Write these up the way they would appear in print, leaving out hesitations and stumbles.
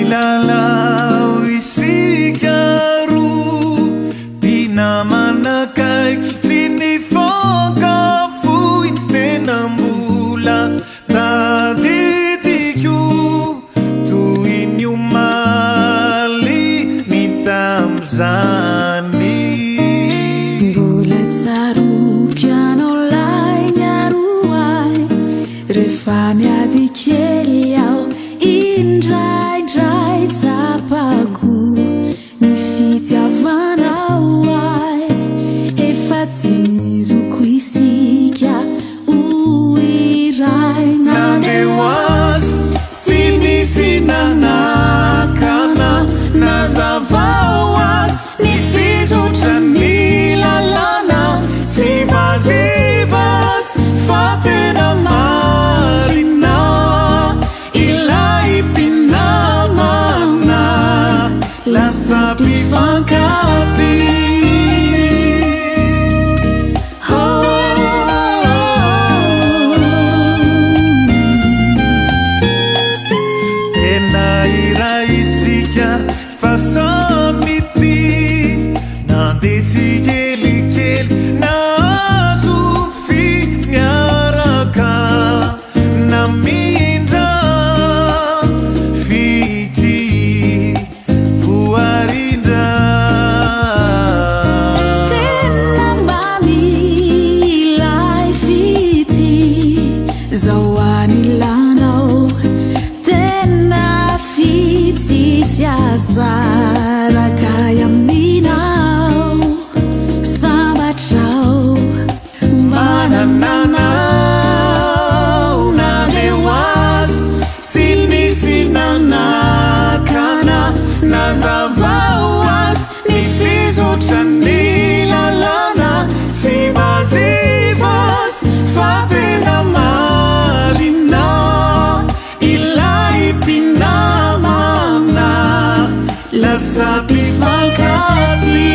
Miaranilalau isika roa mpinamanakaiky tsy nifankafohy menambola tadidiko toy ny omaly ny tam'izany mbola tsaroky anao lay miaroay rehefa miady kely aho indraindray tsapako ny fitiavanao ay efa tsy niroko isika ho iray nandeo azy tsy nisy nanakana nazavao azy ny fizotra ny lalàna tsy vazivaz fa tena marina ilay mpinamana lasa mpifankaty tena iray isika fa samity nandeha tsy kelikely nahazo finiaraka namindra vity voarindra tena mamy ilay fity zao anilanao tena fitsisy azaraka aminao sambatrao manananao nandeo azy tsy nisy nanakana nazavao azy ny fizotra ny lalàna tsy vazivaz fa tena marina ilay mpinamana lasa mpifankaty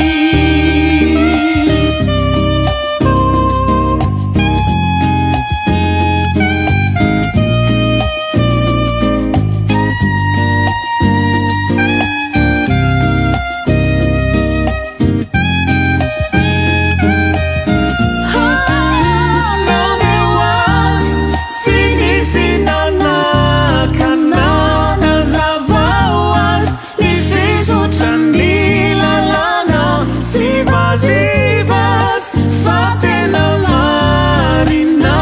nandeo azy tsy nisy nanakana nazavao azy ny fizotra ny lalàna tsy vazivaz fa tena marina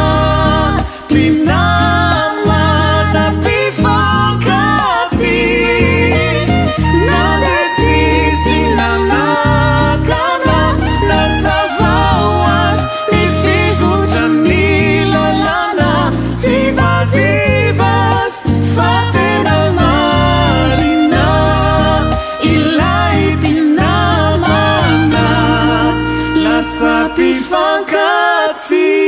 mpinamana mpifankaty nande tsisy nanakana nazavao azy ny fizotra ny lalàna tsy vazivaz fa tena marina ilay mpinamana lasa mpifankaty